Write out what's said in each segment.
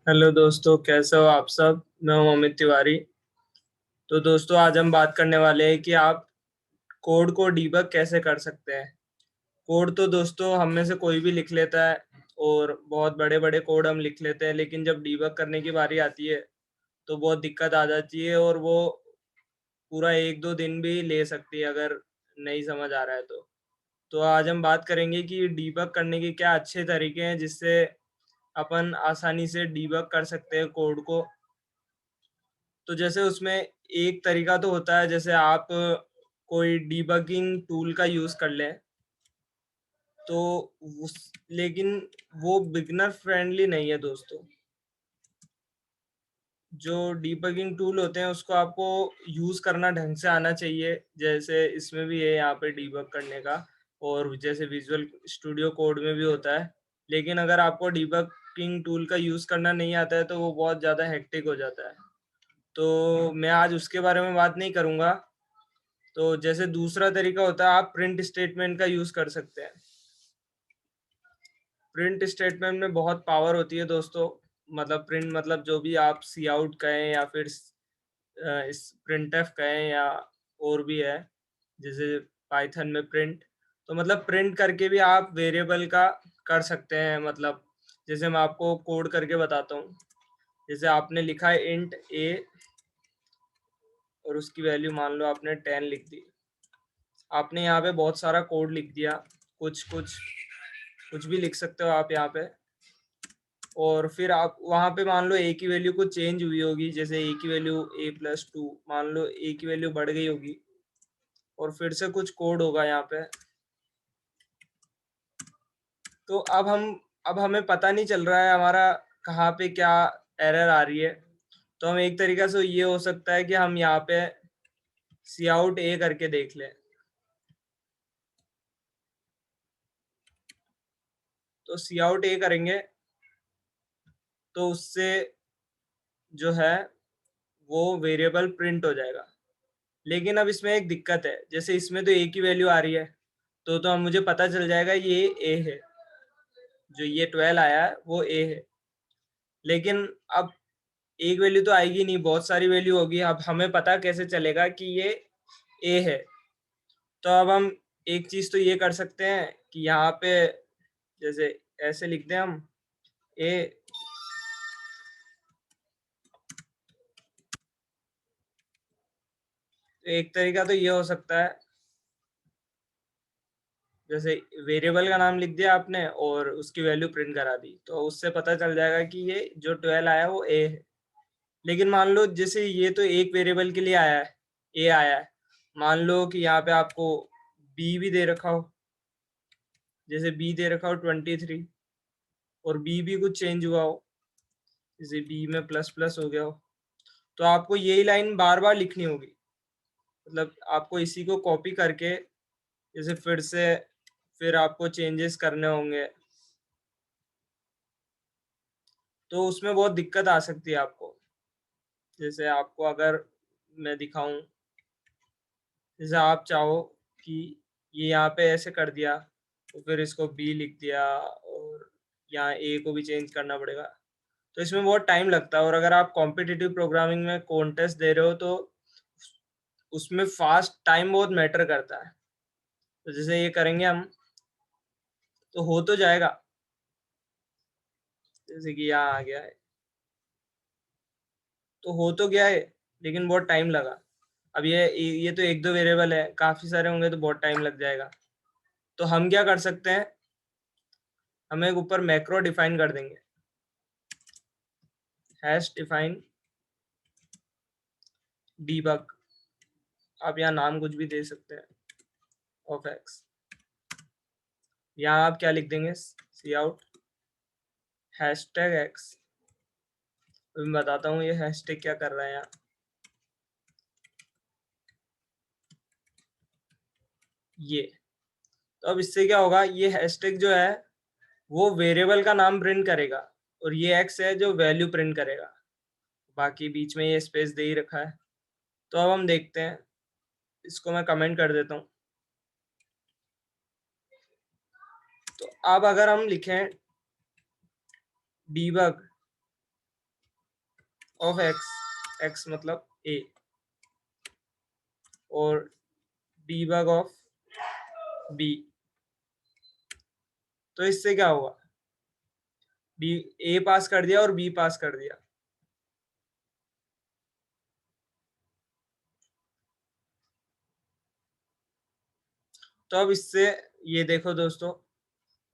Hello दोस्तों, कैसे हो आप सब। मैं हूं अमित तिवारी। तो दोस्तों, आज हम बात करने वाले हैं कि आप कोड को डीबग कैसे कर सकते हैं। कोड तो दोस्तों हम में से कोई भी लिख लेता है, और बहुत बड़े बड़े कोड हम लिख लेते हैं, लेकिन जब डीबग करने की बारी आती है तो बहुत दिक्कत आ जाती है, और वो पूरा एक दो दिन भी ले सकती है अगर नहीं समझ आ रहा है तो आज हम बात करेंगे कि डीबग करने के क्या अच्छे तरीके हैं जिससे अपन आसानी से डीबग कर सकते हैं कोड को। तो जैसे उसमें एक तरीका तो होता है, जैसे आप कोई डीबगिंग टूल का यूज़ कर लें, तो लेकिन वो बिगनर फ्रेंडली नहीं है दोस्तों। जो डीबगिंग टूल होते हैं उसको आपको यूज़ करना ढंग से आना चाहिए, जैसे इसमें भी है यहाँ पे डीबग करने का, और जैसे विजुअल स्टूडियो कोड में भी होता है। लेकिन अगर आपको डीबगिंग टूल का यूज़ करना नहीं आता है तो वो बहुत ज़्यादा हेक्टिक हो जाता है। तो मैं आज उसके बारे में बात नहीं करूँगा। तो जैसे दूसरा तरीका होता है, आप प्रिंट स्टेटमेंट का यूज़ कर सकते हैं। प्रिंट स्टेटमेंट में बहुत पावर होती है दोस्तों। मतलब प्रिंट मतलब जो भी आप सी आउट कहें या फिर इस प्रिंट एफ कहें या और भी है, जैसे पाइथन में प्रिंट। तो मतलब प्रिंट करके भी आप वेरिएबल का कर सकते हैं। मतलब जैसे मैं आपको कोड करके बताता हूँ। जैसे आपने लिखा है इंट ए, और उसकी वैल्यू मान लो आपने 10 लिख दी। आपने यहाँ पे बहुत सारा कोड लिख दिया, कुछ कुछ कुछ भी लिख सकते हो आप यहाँ पे। और फिर आप वहाँ पे मान लो ए की वैल्यू कुछ चेंज हुई होगी, जैसे ए की वैल्यू a+2, मान लो ए की वैल्यू बढ़ गई होगी, और फिर से कुछ कोड होगा यहाँ पे। तो अब हमें पता नहीं चल रहा है हमारा कहाँ पे क्या एरर आ रही है। तो हम एक तरीका से ये हो सकता है कि हम यहाँ पे सी आउट ए करके देख लें। तो सी आउट ए करेंगे तो उससे जो है वो वेरिएबल प्रिंट हो जाएगा। लेकिन अब इसमें एक दिक्कत है, जैसे इसमें तो ए की वैल्यू आ रही है, तो हम मुझे पता चल जाएगा ये ए है। जो ये 12 आया है वो ए है। लेकिन अब एक वैल्यू तो आएगी नहीं, बहुत सारी वैल्यू होगी। अब हमें पता कैसे चलेगा कि ये ए है। तो अब हम एक चीज तो ये कर सकते हैं कि यहाँ पे जैसे ऐसे लिख दें हम ए। तो एक तरीका तो ये हो सकता है, जैसे वेरिएबल का नाम लिख दिया आपने और उसकी वैल्यू प्रिंट करा दी, तो उससे पता चल जाएगा कि ये जो 12 आया वो ए है। लेकिन मान लो जैसे ये तो एक वेरिएबल के लिए आया है, ए आया है। मान लो कि यहाँ पे आपको बी भी दे रखा हो, जैसे बी दे रखा हो 23, और बी भी कुछ चेंज हुआ हो, जैसे बी में प्लस प्लस हो गया हो। तो आपको यही लाइन बार बार लिखनी होगी। मतलब आपको इसी को कॉपी करके जैसे फिर आपको चेंजेस करने होंगे, तो उसमें बहुत दिक्कत आ सकती है आपको। जैसे आपको अगर मैं दिखाऊं, जैसे आप चाहो कि ये यहाँ पे ऐसे कर दिया, तो फिर इसको बी लिख दिया, और यहाँ ए को भी चेंज करना पड़ेगा। तो इसमें बहुत टाइम लगता है। और अगर आप कॉम्पिटिटिव प्रोग्रामिंग में कॉन्टेस्ट दे रहे हो तो उसमें फास्ट टाइम बहुत मैटर करता है। तो जैसे ये करेंगे हम, तो हो तो जाएगा। जैसे कि यहाँ आ गया है, तो हो तो गया है, लेकिन बहुत टाइम लगा। अब ये तो एक दो वेरिएबल है, काफी सारे होंगे तो बहुत टाइम लग जाएगा। तो हम क्या कर सकते हैं, हम एक ऊपर मैक्रो डिफाइन कर देंगे, हैश डिफाइन डीबग। आप यहाँ नाम कुछ भी दे सकते हैं, ऑफ एक्स। यहाँ आप क्या लिख देंगे, सी आउट हैश टैग एक्स। मैं बताता हूँ ये हैशटैग क्या कर रहा है यहाँ। ये तो अब इससे क्या होगा, ये हैशटैग जो है वो वेरिएबल का नाम प्रिंट करेगा, और ये एक्स है जो वैल्यू प्रिंट करेगा। बाकी बीच में ये स्पेस दे ही रखा है। तो अब हम देखते हैं, इसको मैं कमेंट कर देता हूँ। तो अब अगर हम लिखें डीबग ऑफ एक्स, एक्स मतलब ए, और डीबग ऑफ बी। तो इससे क्या हुआ, बी ए पास कर दिया और बी पास कर दिया। तो अब इससे ये देखो दोस्तों,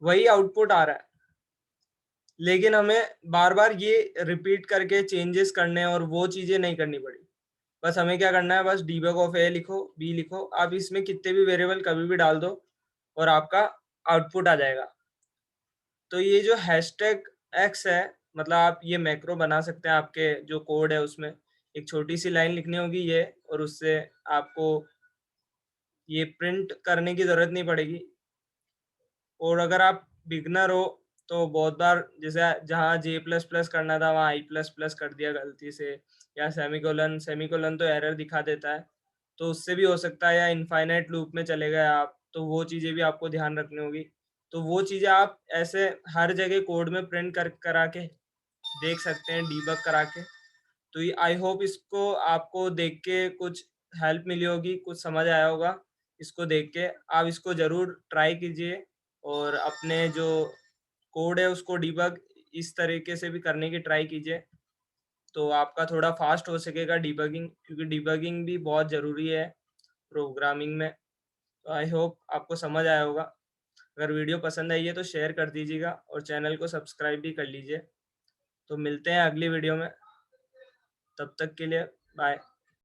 वही आउटपुट आ रहा है, लेकिन हमें बार बार ये रिपीट करके चेंजेस करने और वो चीजें नहीं करनी पड़ी। बस हमें क्या करना है, बस डीबग ऑफ ए लिखो, बी लिखो, आप इसमें कितने भी वेरिएबल कभी भी डाल दो और आपका आउटपुट आ जाएगा। तो ये जो हैशटैग एक्स है, मतलब आप ये मैक्रो बना सकते हैं, आपके जो कोड है उसमें एक छोटी सी लाइन लिखनी होगी ये, और उससे आपको ये प्रिंट करने की जरूरत नहीं पड़ेगी। और अगर आप बिगनर हो तो बहुत बार जैसे जहाँ जे प्लस प्लस करना था वहाँ आई प्लस प्लस कर दिया गलती से, या सेमीकोलन, सेमीकोलन तो एरर दिखा देता है, तो उससे भी हो सकता है, या इनफाइनाइट लूप में चले गए आप, तो वो चीज़ें भी आपको ध्यान रखनी होगी। तो वो चीज़ें आप ऐसे हर जगह कोड में प्रिंट कर करा के देख सकते हैं, डीबग करा के। तो ये आई होप इसको आपको देख के कुछ हेल्प मिली होगी, कुछ समझ आया होगा। इसको देख के आप इसको ज़रूर ट्राई कीजिए और अपने जो कोड है उसको डिबग इस तरीके से भी करने की ट्राई कीजिए, तो आपका थोड़ा फास्ट हो सकेगा डिबगिंग, क्योंकि डिबगिंग भी बहुत ज़रूरी है प्रोग्रामिंग में। तो आई होप आपको समझ आया होगा। अगर वीडियो पसंद आई है तो शेयर कर दीजिएगा और चैनल को सब्सक्राइब भी कर लीजिए। तो मिलते हैं अगली वीडियो में, तब तक के लिए बाय।